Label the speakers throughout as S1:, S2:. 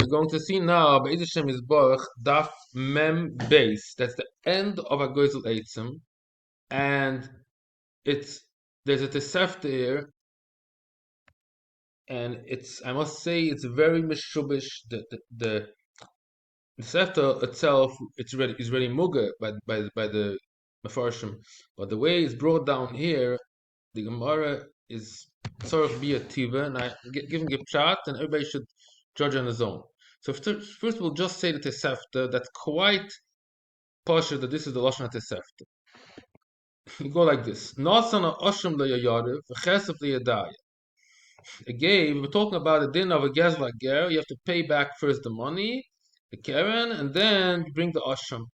S1: We're going to see now Be'ez Hashem Yisborach Daf Mem Beis. That's the end of Agoizel Eitzim, and there's a Tosefta here, and I must say it's very mishubish. The Tosefta itself is really muga by the Mefarshim, but the way it's brought down here, the Gemara is sort of be a tiva, and I give pshat, and everybody should judge on his own. So first we'll just say the Tosefta that's quite posh that this is the Lashon Tosefta. You go like this: Nasana Oshim leYayariv v'Chesef leYadaya. Again, we were talking about the din of a gezla ger. You have to pay back first the money, the keren, and then bring the Oshim.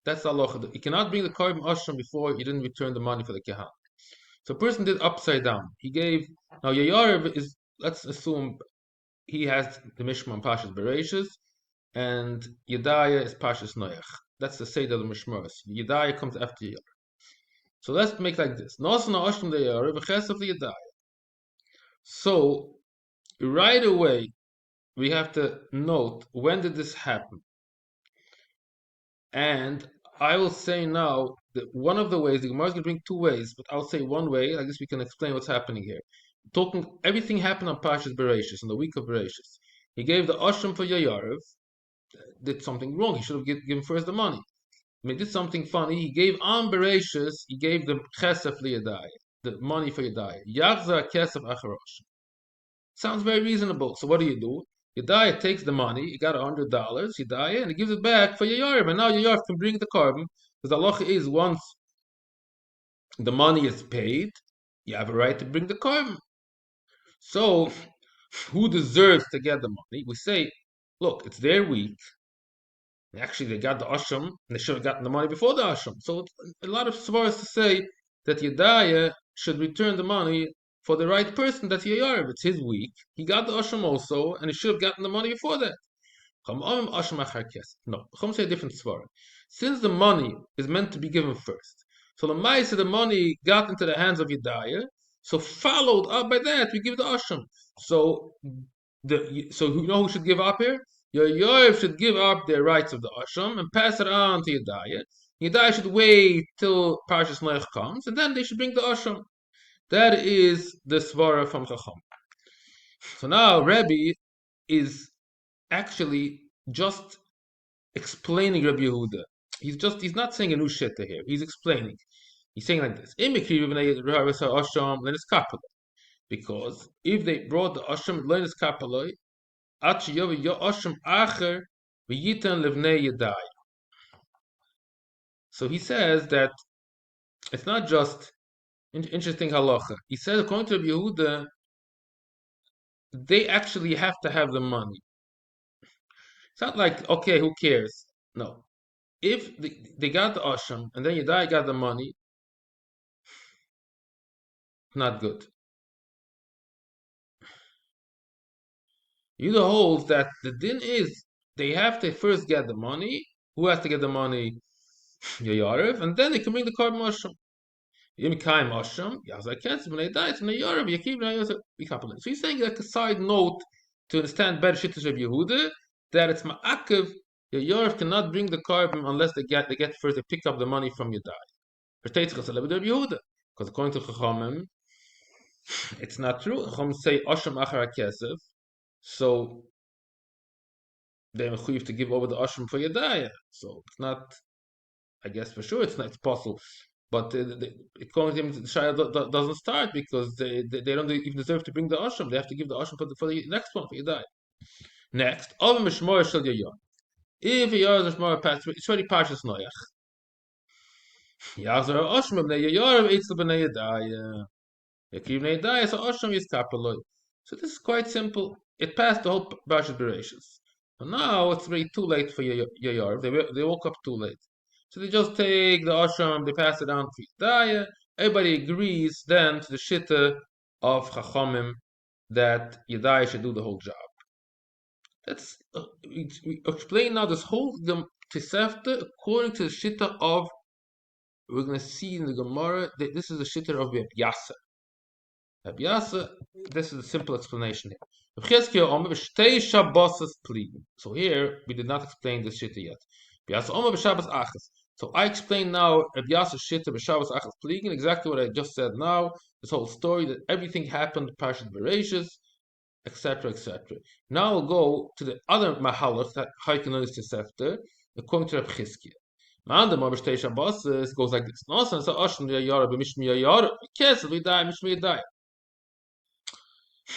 S1: That's the halacha. You cannot bring the korban Oshim before you didn't return the money for the kehan. So a person did upside down. He gave, now Yayariv is, let's assume he has the Mishmar Pashas Bereshis, and Yedaya is Pashas Noach. That's the Seder of the Mishmaros. Yedaya comes after Yayariv. So let's make like this. So right away we have to note when did this happen. And I will say now that one of the ways, the Gemara is going to bring two ways, but I'll say one way, I guess we can explain what's happening here. Everything happened on Pashas Bereshis, on the week of Bereshis. He gave the Oshim for Yayariv, did something wrong. He should have given first the money. He did something funny. He gave on Bereshis, he gave the Chesef Liyadai, the money for Yadai. Yachzar Kesef Acharosh. Sounds very reasonable. So what do? Yedaya takes the money, he got $100, Yedaya, and he gives it back for Yayariv. And now Yayariv can bring the korban, because the halacha is once the money is paid, you have a right to bring the korban. So, who deserves to get the money? We say, look, it's their week. Actually, they got the asham, and they should have gotten the money before the asham. So, a lot of svaras to say that Yedaya should return the money for the right person, that's Yayariv. It's his week. He got the asham also, and he should have gotten the money before that. No, Chum say a different svara. Since the money is meant to be given first, so the money got into the hands of Yedaya, so followed up by that, we give the asham. So who should give up here? Yayariv should give up their rights of the asham and pass it on to Yedaya. Yedaya should wait till Parshas Noach comes, and then they should bring the asham. That is the svara from Chacham. So now Rebbe is actually just explaining Rabbi Yehuda. He's not saying a new shitta here. He's explaining. He's saying like this: because if they brought the asham learners kapaloi, so he says that it's not just interesting halacha. He says according to Rabbi Yehuda, they actually have to have the money. It's not like, okay, who cares? No. If they got the asham and then Yedai got the money, not good. Yehuda holds that the din is they have to first get the money. Who has to get the money? Yayariv, and then they can bring the korban asham. Yimikaim asham, yazaketz, when they die, it's Yayariv, Yakiv, so he's saying like a side note to understand better shittas of Yehuda, that it's ma'akev. Yayariv cannot bring the korban unless they get first, they pick up the money from Yedai. Because according to Chachamim, it's not true. Chachamim say asham achar kesef, so they're mechuyev to give over the asham for Yedaya. So it's not, I guess for sure it's possible. But according to him, the Shaya doesn't start because they don't even deserve to bring the asham. They have to give the asham for the next one, for Yedaya. Next, Av Mishmor Shel Yayar. If Yayar is Mishmor Pashas, it's already Pashas Noach. Yazar Asham B'nei Yayar Eitzel B'nei Yedaya. Yakiv B'nei Yedaya, so Asham is Kapaloi. So this is quite simple. It passed the whole Pashas Bereshis. But now it's really too late for Yayar. They woke up too late. So they just take the asham, they pass it on to Yedaya. Everybody agrees then to the shitta of Chachamim that Yedaya should do the whole job. Let's we explain now this whole Tosefta according to the shitta of, we're going to see in the Gemara that this is the shitta of Reb Yasa. Reb Yasa, this is a simple explanation here. So here we did not explain this shit yet. So I explain now Rabbi Yasser's shit b'Shabbos achas pliegin, exactly what I just said now. This whole story that everything happened Parshas Bereshis, etc., etc. Now we'll go to the other mahalach that Chaykin noticed to Sefter, according to Reb Chizkiah. Man, the Maber Shtei Shabbos goes like this. No, so Ashim Yayara b'Mishmi Yayara, Kesel V'Dai Mishmi Yadai.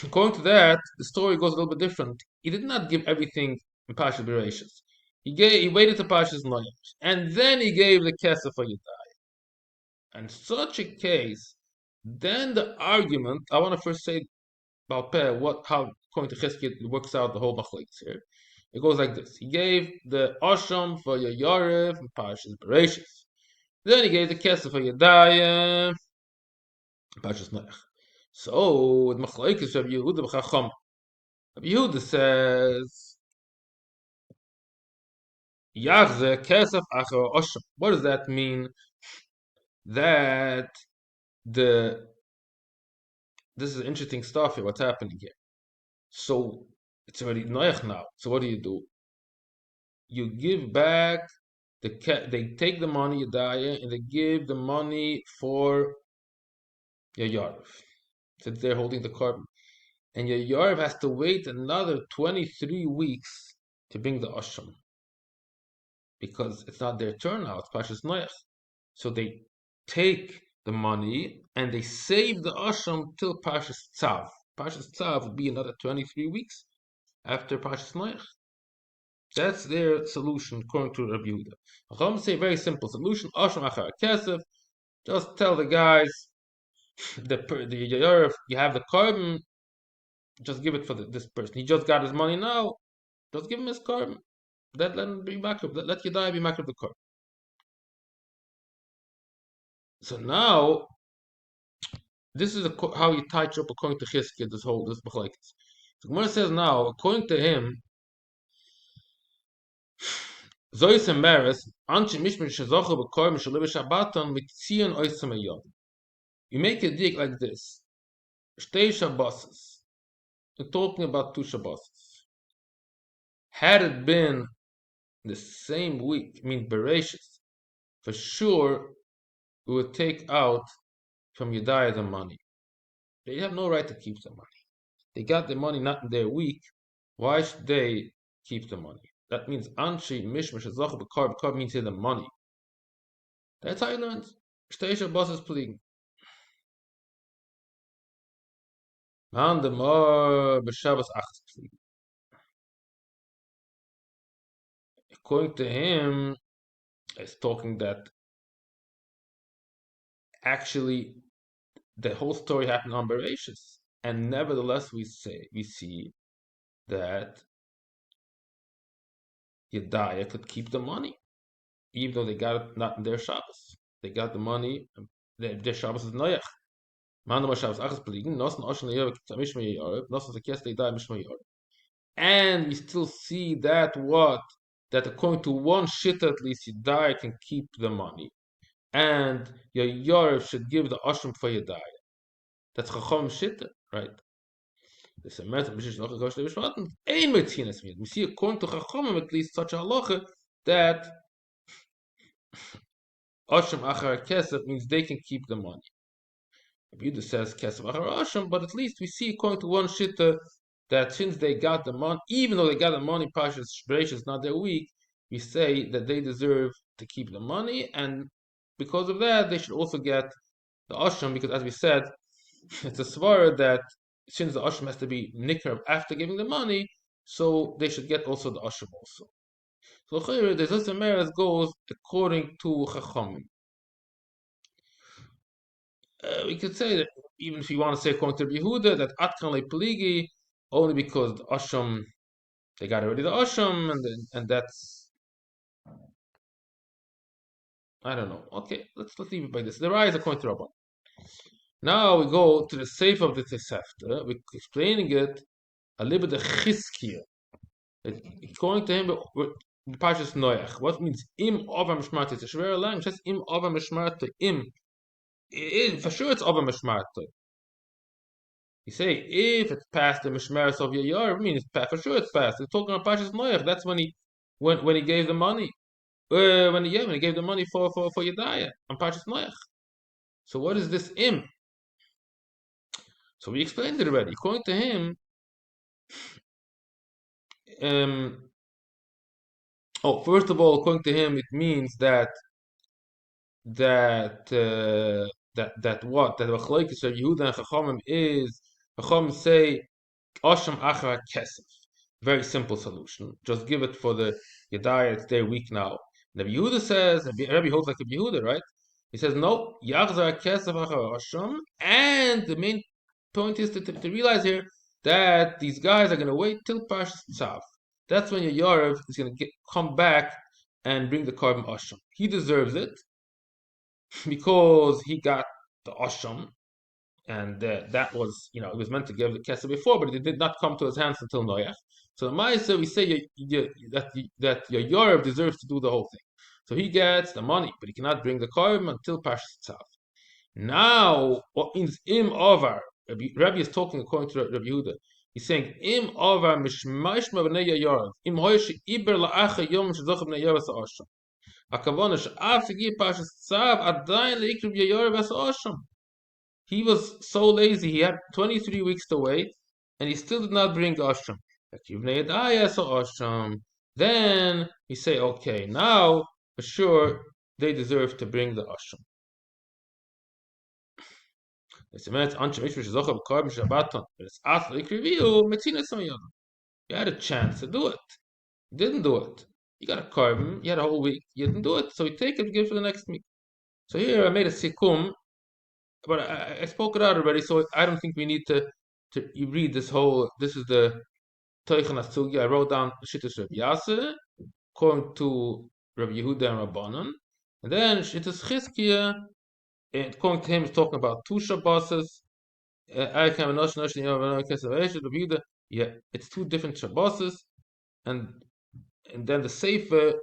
S1: According to that, the story goes a little bit different. He did not give everything in Parshas Bereshis. He waited to Parshas Noach, and then he gave the Kesef for Yadai. And such a case, then the argument. I want to first say about how according to Chizkiah it works out the whole machlekes here. It goes like this: He gave the Asham for Yayarev in Parshas Bereshis. Then he gave the Kesef for Yadai in Parshas Noach. So with machlekes Rabbi Yehuda b'Chacham. Rabbi Yehuda says, Yachze kesef achar osham. What does that mean? That this is interesting stuff here. What's happening here? So it's already noach now. So what do? You give back they take the money Yadaya and they give the money for Yayarev. Since they're holding the carbon. And Yayarev has to wait another 23 weeks to bring the Asham. Because it's not their turn now, it's Pashas Noach. So they take the money and they save the Asham till Pashas Tzav. Pashas Tzav would be another 23 weeks after Pashas Noach. That's their solution according to Rabbi Yehuda. I'm say very simple solution. Asham achar kesef. Just tell the guys, the Yayarev, you have the carbon, just give it for this person. He just got his money now. Just give him his carbon. Let him be makrib. Let Yadai be makrib the carbon. So now, this is how you tie up according to Chizkiah, this b'chlekes. So Gemara says now, according to him, Zois and Meres, Anchi Mishmir Shezocha b'kor Mishaliv Shabbaton Mitzion Oisam Eyod. You make a dig like this. Shtei Shabbos. You're talking about 2 Shabbos. Had it been the same week, I mean Bereshis, for sure we would take out from Yedaya the money. They have no right to keep the money. They got the money not in their week. Why should they keep the money? That means Anshi Mishmash Zach B'Kar means here the money. That's how you learn. Shtei Shabbos is pleading. Man the more b'Shabbos achas pleading. According to him, it's talking that actually the whole story happened on Bereshis, and nevertheless we see that Yedaya could keep the money, even though they got it not in their Shabbos. They got the money. Their Shabbos is Noach. Man the Shabbos achas pleading. Nosan Oshan Le'Yarek Mishmei Yarek. Nosan Zekes Le'Yedaya Mishmei Yarek. And we still see that according to one shit at least, Yedaya can keep the money. And Yayarev should give the Ashram for Yedaya. That's Chacham Shitta, right? We see according to Chachamim at least such a halacha that Ashram Achar Kesef means they can keep the money. Yehuda says Kesef Achar Ashram, but at least we see according to one Shitta that since they got the money, even though they got the money, Pashas Bereishis is not their week, we say that they deserve to keep the money, and because of that, they should also get the Ashram, because as we said, it's a svara that since the Ashram has to be nikr after giving the money, so they should get also the Ashram also. So the Zos Meres goes according to Chachamim. We could say that even if you want to say according to Yehuda, that Atkan le Peligi, only because the Ashram, they got already the Ashram, and that's, I don't know. Okay, let's leave it by this. The rise according to Rabban. Now we go to the Seif of the Tosefta. We're explaining it a little bit of Chizkiah. According to him, Parshas Noach. What means im over mishmarte? It's a shver language. It says im over mishmarte. Im. For sure, it's over mishmarte. You say if it's past the mishmeres of Yair, I mean it's past, for sure it's past. It's talking about Pashas Noach. That's when he gave the money. When he gave the money for Yedaya on Pashas Noach. So what is this im? So we explained it already. According to him, um, first of all, according to him, it means that the Machlokes of Yehuda and Chachamim is Chachamim say Osham Achar Kesef. Very simple solution. Just give it for the Yedaya. It's their week now. Rabbi Yehuda says, Rabbi holds like Rabbi Yehuda, right? He says no. Yachzar Kesef Achar Osham. And the main point is to realize here that these guys are going to wait till Parshas Tzav. That's when your Yorev is going to come back and bring the carbon Osham. He deserves it because he got the Osham, and that was, he was meant to give the Kesef before, but it did not come to his hands until Noach. So the Ma'aseh, we say that your Yorev deserves to do the whole thing. So he gets the money, but he cannot bring the carbon until Parshas Tzav. Now, what means im over? Rabbi is talking according to Rabbi Yehuda. He's saying im over mishmashma b'nei yayav im hoyish iber la'acha yom shezochem b'nei yayav asa'asham. Akavona she'af igi pashas tzav adayin le'ikrib yayav asa'asham. He was so lazy. He had 23 weeks to wait, and he still did not bring asham. Then he say, okay, now for sure they deserve to bring the asham. You had a chance to do it. You didn't do it. You got a carbon, you had a whole week, you didn't do it, so you take it and give it for the next week. So here I made a sikum, but I spoke it out already, so I don't think we need to you read this whole, this is the Teichen Asugi. I wrote down Shittas Rabbi Yaseh, according to Rabbi Yehuda and Rabbanan, and then Shittas Chizkiah, and according to him, he's talking about two Shabboses. Yeah, it's two different Shabboses, and then the Sefer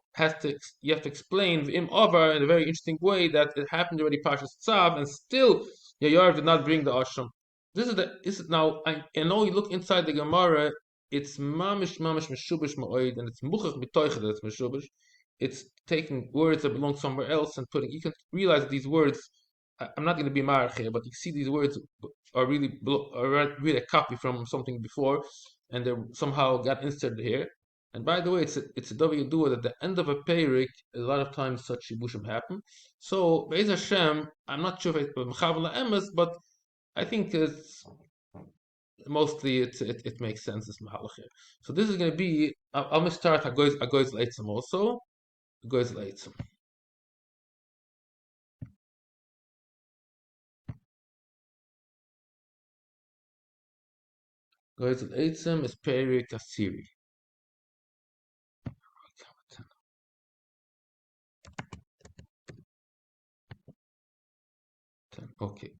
S1: you have to explain V'im Avar in a very interesting way that it happened already Parshas Tzav, and still Yair did not bring the Asham. This is now. I know you look inside the Gemara, it's mamish meshubish ma'oid, and it's muchach b'toicha that it's meshubish. It's taking words that belong somewhere else and putting. You can realize that these words. I'm not going to be marach here, but you see these words are really a copy from something before, and they somehow got inserted here. And by the way, it's a W do at the end of a peirik. A lot of times such shibushim happen. So Be'ez Hashem, I'm not sure if it's mechavel emes, but I think it's mostly it makes sense. This mahalach here. So this is going to be. I'll start Agoiz Leitzim also. Agoiz Leitzim. Goes to Eitzim is Peri Kasiri. Okay.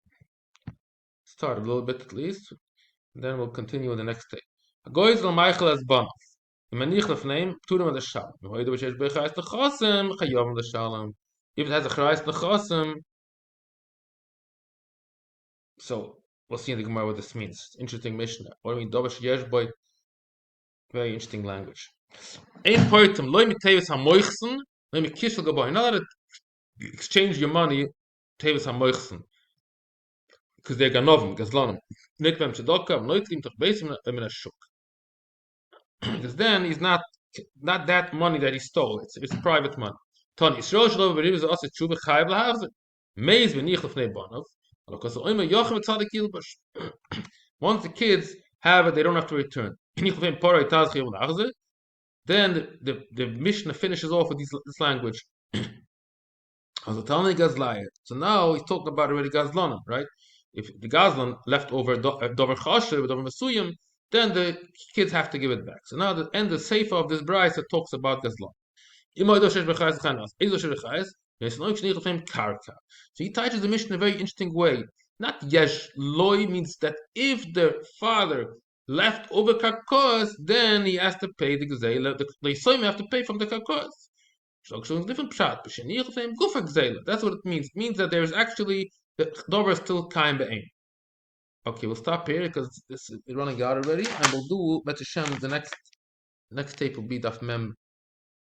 S1: Start a little bit at least, and then we'll continue with the next day. Goes to Michael as Banov. If it has a Chrais Nechasim, so we'll see in the Gemara what this means. Interesting Mishnah. What do we mean? Dovash Yeshboy. Very interesting language. Ein poitem loy mitevis hamoichsen, loy mikishel gaboy. Not that exchange your money, tevis hamoichsen, because they're ganovim, gazlanim. Nik vem tzedakah, noitlim toch beisim in a shuk. Because then he's not that money that he stole. It's private money. Tony Yisrael shelo v'riv is also tshuva chayav lahavzer. Meiz v'nich lefnei banov. Once the kids have it, they don't have to return. Then the Mishnah finishes off with this language. So now he's talking about already Gazlanim, right? If the Gazlan left over Dover Chasher, Dover Mesuyim, then the kids have to give it back. So now the end the Sefer of this brayso talks about Gazlan. So he touches the Mishnah in a very interesting way. Not yesh loy means that if the father left over karkos, then he has to pay the gzeila. The Yisraelim have to pay from the karkos. So it's different pshat. That's what it means. It means that there is actually the dover is still kaim be'ein. Okay, we'll stop here because this is running out already, and we'll do Bet Hashem. The next tape will be Daf Mem